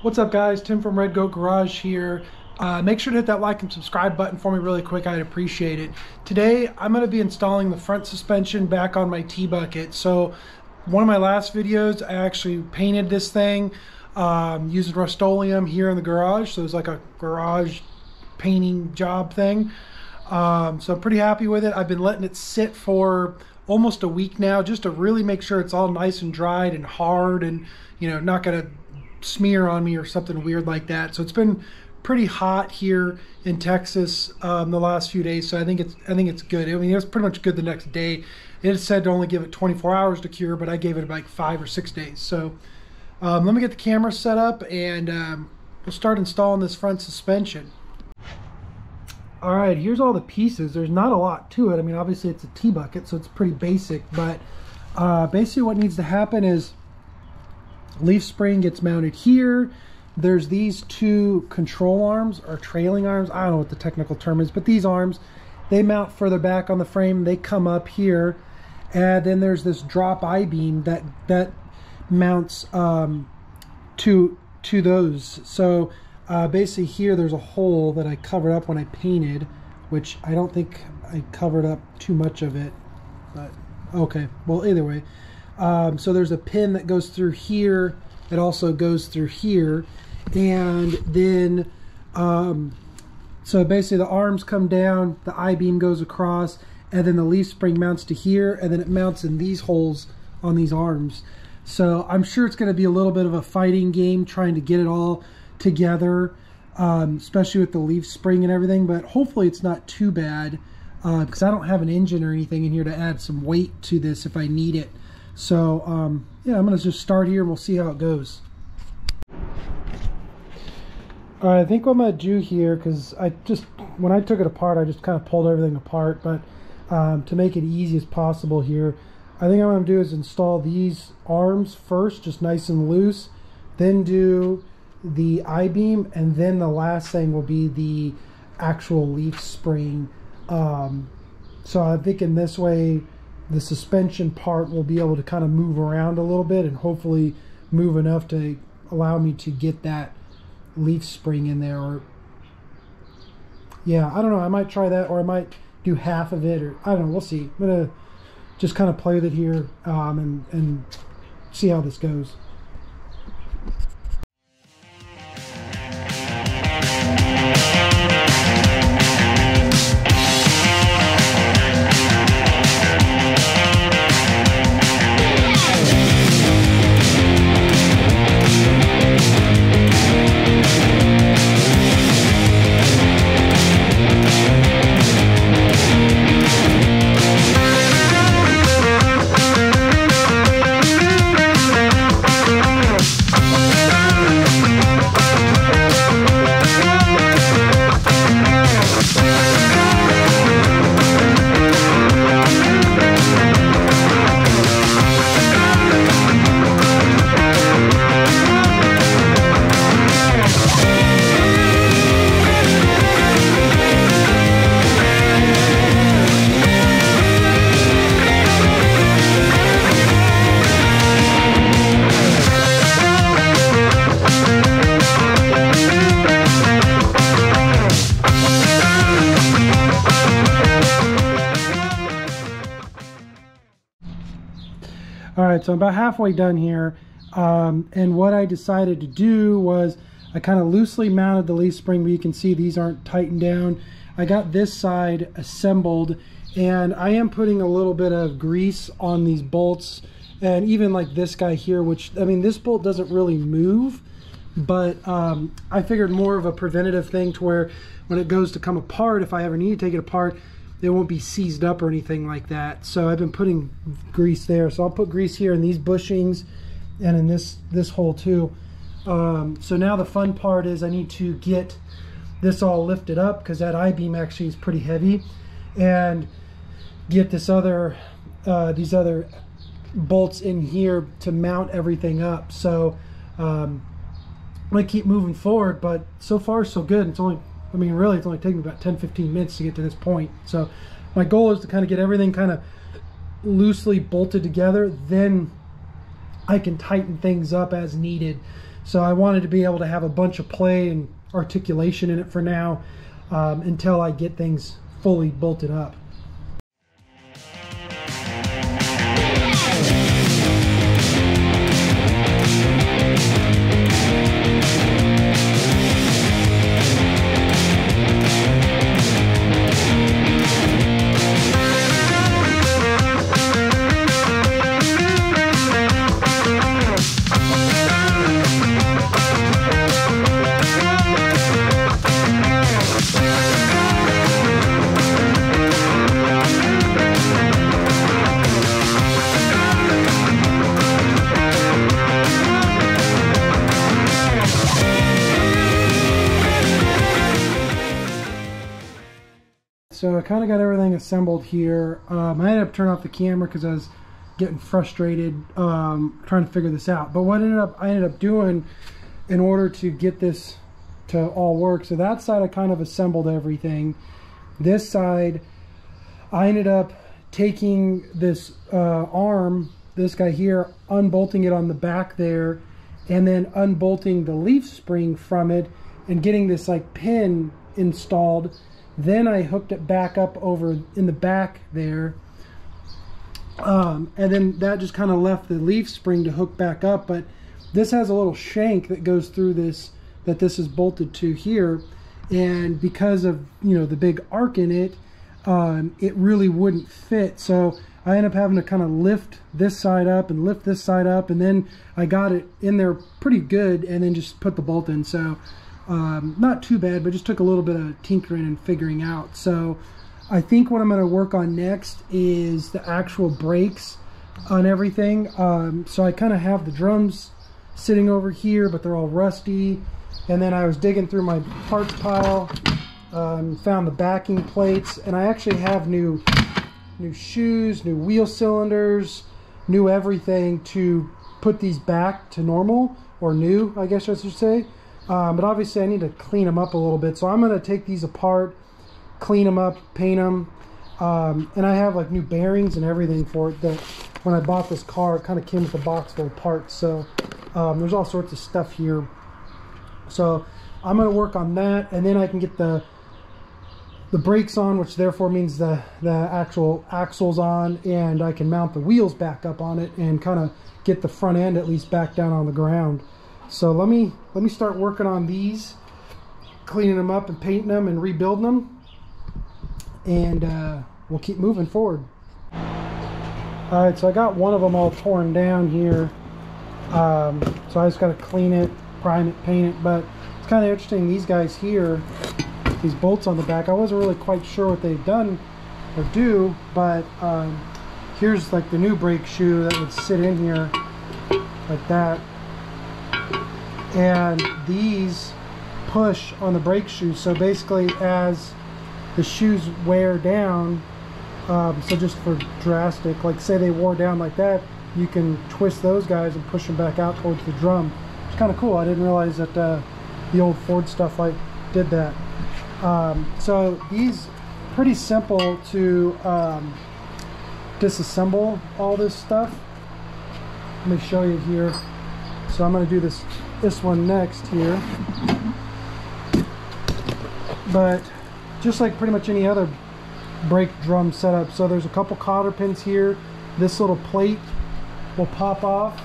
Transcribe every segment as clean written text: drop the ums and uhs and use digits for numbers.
What's up, guys? Tim from Red Goat Garage here. Make sure to hit that like and subscribe button for me really quick. I'd appreciate it. Today I'm going to be installing the front suspension back on my T-Bucket. So one of my last videos I actually painted this thing using Rust-Oleum here in the garage. So it's like a garage painting job thing. So I'm pretty happy with it. I've been letting it sit for almost a week now just to really make sure it's all nice and dried and hard and, you know, not going to smear on me or something weird like that. So it's been pretty hot here in Texas the last few days, so I think it's good. I mean, it was pretty much good the next day. It said to only give it 24 hours to cure, but I gave it like 5 or 6 days. So let me get the camera set up and we'll start installing this front suspension. All right, here's all the pieces. There's not a lot to it. I mean, obviously it's a T-Bucket, so it's pretty basic, but basically what needs to happen is leaf spring gets mounted here. There's these two control arms or trailing arms. I don't know what the technical term is, but these arms, they mount further back on the frame. They come up here, and then there's this drop I-beam that mounts to those. So basically here there's a hole that I covered up when I painted, which I don't think I covered up too much of it, but okay, well, either way. So there's a pin that goes through here. It also goes through here. And then, so basically the arms come down, the I-beam goes across, and then the leaf spring mounts to here, and then it mounts in these holes on these arms. So I'm sure it's going to be a little bit of a fighting game trying to get it all together, especially with the leaf spring and everything, but hopefully it's not too bad because I don't have an engine or anything in here to add some weight to this if I need it. So yeah, I'm gonna just start here and we'll see how it goes. All right, I think what I'm gonna do here, because when I took it apart, I just kind of pulled everything apart, but to make it easy as possible here, I think what I'm gonna do is install these arms first, just nice and loose, then do the I-beam, and then the last thing will be the actual leaf spring. So I'm thinking this way the suspension part will be able to kind of move around a little bit and hopefully move enough to allow me to get that leaf spring in there. Or yeah, I don't know, I might try that, or I might do half of it, or I don't know, we'll see. I'm gonna just kind of play with it here and see how this goes. All right, so I'm about halfway done here, and what I decided to do was I kind of loosely mounted the leaf spring, but you can see these aren't tightened down. I got this side assembled, and I am putting a little bit of grease on these bolts, and even like this guy here, which, I mean, this bolt doesn't really move, but I figured more of a preventative thing to where when it goes to come apart, if I ever need to take it apart, it won't be seized up or anything like that. So I've been putting grease there. So I'll put grease here in these bushings and in this hole too. So now the fun part is I need to get this all lifted up, because that I-beam actually is pretty heavy, and get this other these other bolts in here to mount everything up. So I'm gonna keep moving forward, but so far so good. It's only, I mean, really, it's only taken me about 10-15 minutes to get to this point. So my goal is to kind of get everything kind of loosely bolted together. Then I can tighten things up as needed. So I wanted to be able to have a bunch of play and articulation in it for now, until I get things fully bolted up. So I kind of got everything assembled here. I ended up turning off the camera because I was getting frustrated trying to figure this out. But what I ended up doing in order to get this to all work, so that side I kind of assembled everything. This side, I ended up taking this arm, this guy here, unbolting it on the back there, and then unbolting the leaf spring from it and getting this like pin installed. Then I hooked it back up over in the back there, and then that just kind of left the leaf spring to hook back up. But this has a little shank that goes through this, that this is bolted to here, and because of, you know, the big arc in it, it really wouldn't fit. So I ended up having to kind of lift this side up and lift this side up, and then I got it in there pretty good, and then just put the bolt in. So not too bad, but just took a little bit of tinkering and figuring out. So I think what I'm going to work on next is the actual brakes on everything. So I kind of have the drums sitting over here, but they're all rusty. And then I was digging through my parts pile, found the backing plates, and I actually have new shoes, new wheel cylinders, new everything to put these back to normal, or new, I guess I should say. But obviously I need to clean them up a little bit. So I'm going to take these apart, clean them up, paint them. And I have like new bearings and everything for it. That when I bought this car, it kind of came with a box full of parts. So there's all sorts of stuff here. So I'm going to work on that, and then I can get the brakes on, which therefore means the actual axles on, and I can mount the wheels back up on it and kind of get the front end at least back down on the ground. So let me start working on these, cleaning them up and painting them and rebuilding them, and we'll keep moving forward. All right, so I got one of them all torn down here, so I just got to clean it, prime it, paint it. But it's kind of interesting, these guys here, these bolts on the back, I wasn't really quite sure what they've done or do, but here's like the new brake shoe that would sit in here like that. And these push on the brake shoes, so basically as the shoes wear down, so just for drastic, like say they wore down like that, you can twist those guys and push them back out towards the drum. It's kind of cool. I didn't realize that the old Ford stuff like did that. So these, pretty simple to disassemble all this stuff. Let me show you here. So I'm going to do this one next here. But just like pretty much any other brake drum setup, so there's a couple cotter pins here. This little plate will pop off.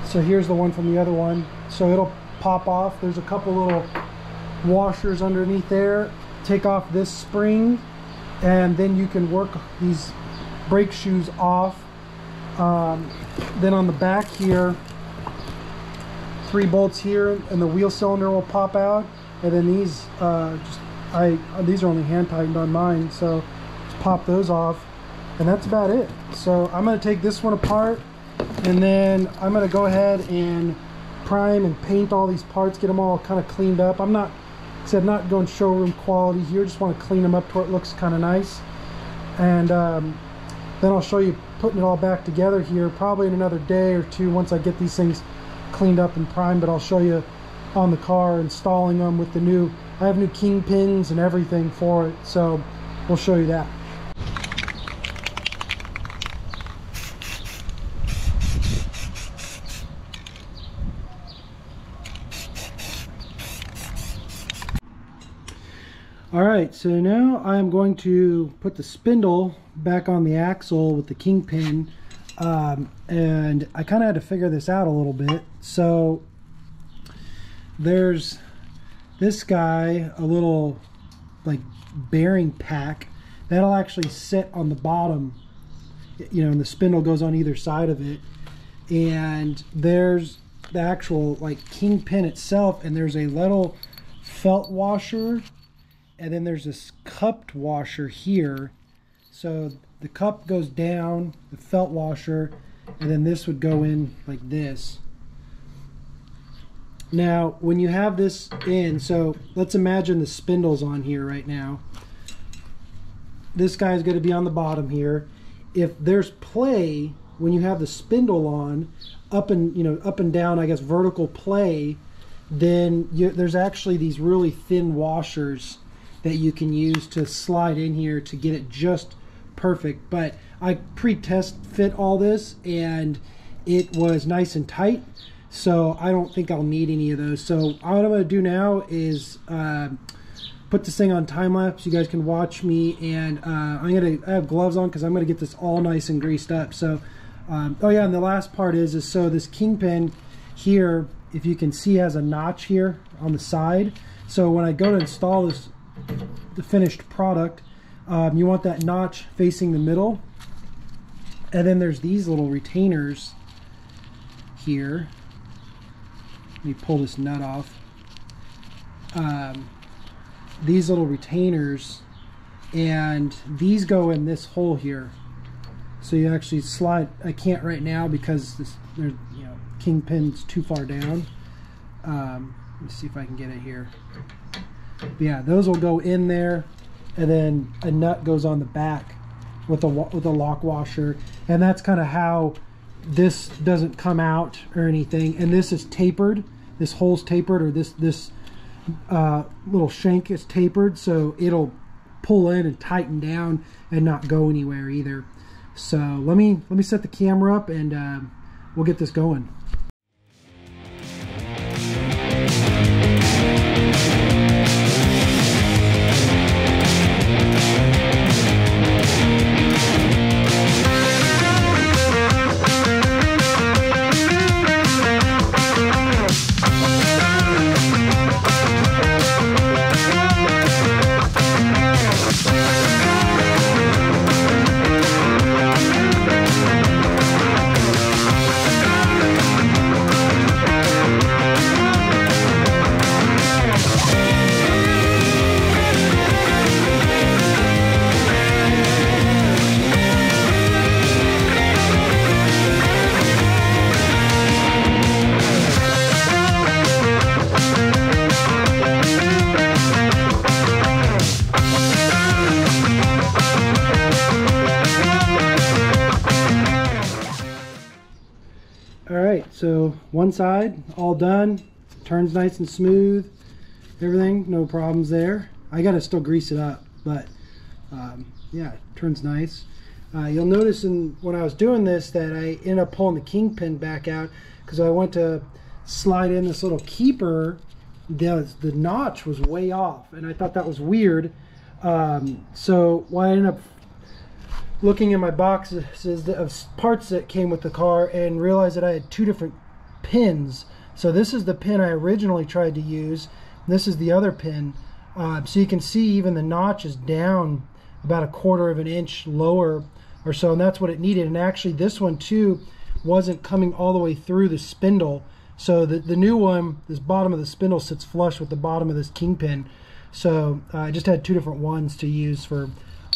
So here's the one from the other one. So it'll pop off. There's a couple little washers underneath there. Take off this spring, and then you can work these brake shoes off. Then on the back here, 3 bolts here, and the wheel cylinder will pop out. And then these, these are only hand tightened on mine, so just pop those off, and that's about it. So I'm going to take this one apart, and then I'm going to go ahead and prime and paint all these parts, get them all kind of cleaned up. I'm not going showroom quality here, just want to clean them up to where it looks kind of nice. And then I'll show you putting it all back together here, probably in another day or two once I get these things cleaned up and primed. But I'll show you on the car installing them with the new, I have new kingpins and everything for it, so we'll show you that. All right, so now I'm going to put the spindle back on the axle with the kingpin, and I kind of had to figure this out a little bit. So there's this guy, a little like bearing pack that'll actually sit on the bottom, you know, and the spindle goes on either side of it. And there's the actual like kingpin itself, and there's a little felt washer, and then there's this cupped washer here. So the cup goes down, the felt washer, and then this would go in like this. Now when you have this in, so let's imagine the spindle's on here right now. This guy's going to be on the bottom here. If there's play when you have the spindle on, up and down, I guess vertical play, then there's actually these really thin washers that you can use to slide in here to get it just perfect. But I pre-test fit all this and it was nice and tight, so I don't think I'll need any of those. So what I'm going to do now is put this thing on time lapse. You guys can watch me, and I have gloves on because I'm gonna get this all nice and greased up. So oh yeah, and the last part is so this kingpin here, if you can see, has a notch here on the side. So when I go to install this, the finished product, you want that notch facing the middle. And then there's these little retainers here. Let me pull this nut off. These little retainers, and these go in this hole here. So you actually slide. I can't right now because there's, you know, kingpin's too far down. Let me see if I can get it here. But yeah, those will go in there, and then a nut goes on the back with a lock washer, and that's kind of how this doesn't come out or anything. And this is tapered. This hole's tapered, or this little shank is tapered, so it'll pull in and tighten down and not go anywhere either. So let me set the camera up, and we'll get this going. So one side all done, turns nice and smooth, everything, no problems there. I gotta still grease it up, but yeah, it turns nice. You'll notice when I was doing this that I ended up pulling the kingpin back out because I went to slide in this little keeper. The notch was way off, and I thought that was weird. So I ended up looking in my boxes of parts that came with the car and realized that I had two different pins. So this is the pin I originally tried to use. This is the other pin. So you can see even the notch is down about 1/4 of an inch lower or so, and that's what it needed. And actually this one too wasn't coming all the way through the spindle. So the new one, this bottom of the spindle sits flush with the bottom of this kingpin. So I just had two different ones to use for.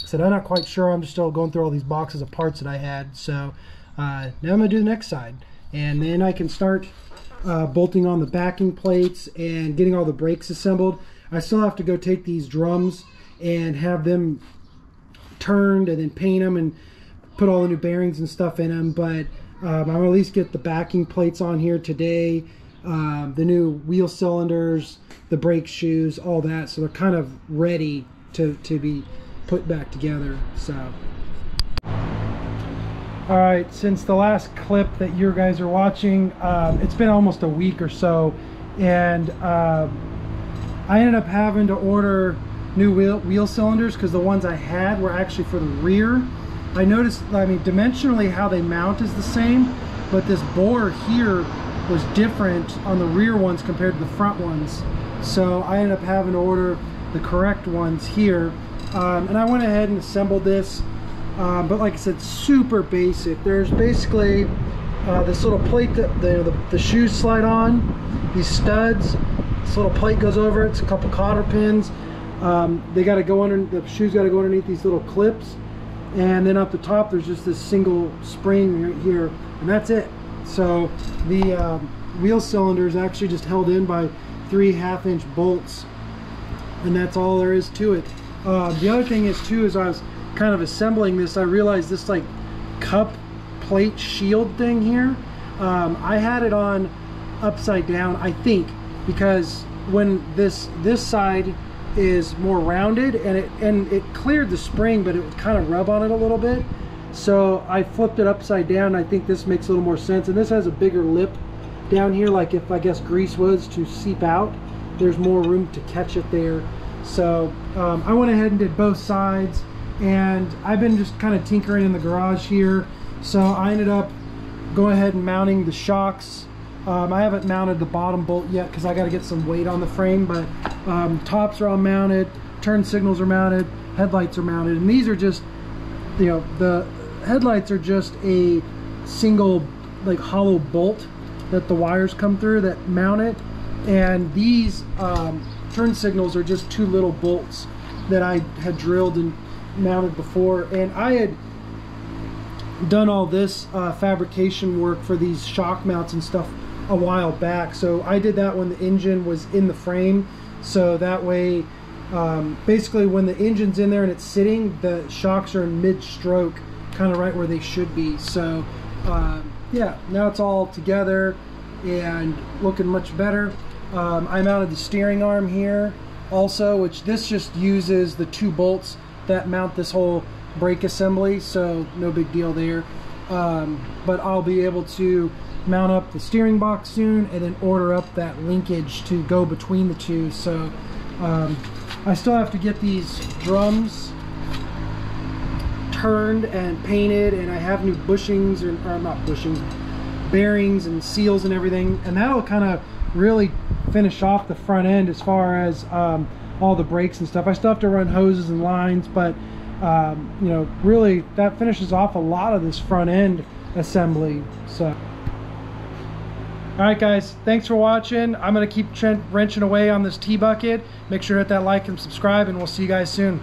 I said I'm not quite sure. I'm just still going through all these boxes of parts that I had. So now I'm gonna do the next side, and then I can start bolting on the backing plates and getting all the brakes assembled. I still have to go take these drums and have them turned and then paint them and put all the new bearings and stuff in them. But I'm gonna at least get the backing plates on here today, the new wheel cylinders, the brake shoes, all that. So they're kind of ready to be put back together. So all right, since the last clip that you guys are watching, it's been almost a week or so, and I ended up having to order new wheel cylinders, because the ones I had were actually for the rear. I noticed, I mean, dimensionally how they mount is the same, but this bore here was different on the rear ones compared to the front ones. So I ended up having to order the correct ones here. And I went ahead and assembled this, but like I said, super basic. There's basically this little plate that the shoes slide on, these studs. This little plate goes over it. It's a couple cotter pins. They got to go under, the shoes got to go underneath these little clips, and then up the top there's just this single spring right here, and that's it. So the wheel cylinder is actually just held in by 3 1/2-inch bolts, and that's all there is to it. The other thing is too, as I was kind of assembling this, I realized this like cup plate shield thing here, I had it on upside down, I think, because when this side is more rounded, and it cleared the spring, but it would kind of rub on it a little bit. So I flipped it upside down. I think this makes a little more sense, and this has a bigger lip down here, like if I guess grease was to seep out, there's more room to catch it there. So I went ahead and did both sides, and I've been just kind of tinkering in the garage here. So I ended up going ahead and mounting the shocks. I haven't mounted the bottom bolt yet because I got to get some weight on the frame, but tops are all mounted, turn signals are mounted, headlights are mounted, and these are just, you know, the headlights are just a single like hollow bolt that the wires come through that mount it, and these turn signals are just 2 little bolts that I had drilled and mounted before. And I had done all this fabrication work for these shock mounts and stuff a while back, so I did that when the engine was in the frame, so that way basically when the engine's in there and it's sitting, the shocks are in mid-stroke, kind of right where they should be. So yeah, now it's all together and looking much better. I mounted the steering arm here also, which this just uses the 2 bolts that mount this whole brake assembly, so no big deal there. But I'll be able to mount up the steering box soon, and then order up that linkage to go between the two. So I still have to get these drums turned and painted, and I have new bushings, or not bushings, bearings and seals and everything, and that'll kind of really finish off the front end as far as all the brakes and stuff. I still have to run hoses and lines, but you know, really that finishes off a lot of this front end assembly. So all right guys, thanks for watching. I'm gonna keep wrenching away on this T-bucket. Make sure to hit that like and subscribe, and we'll see you guys soon.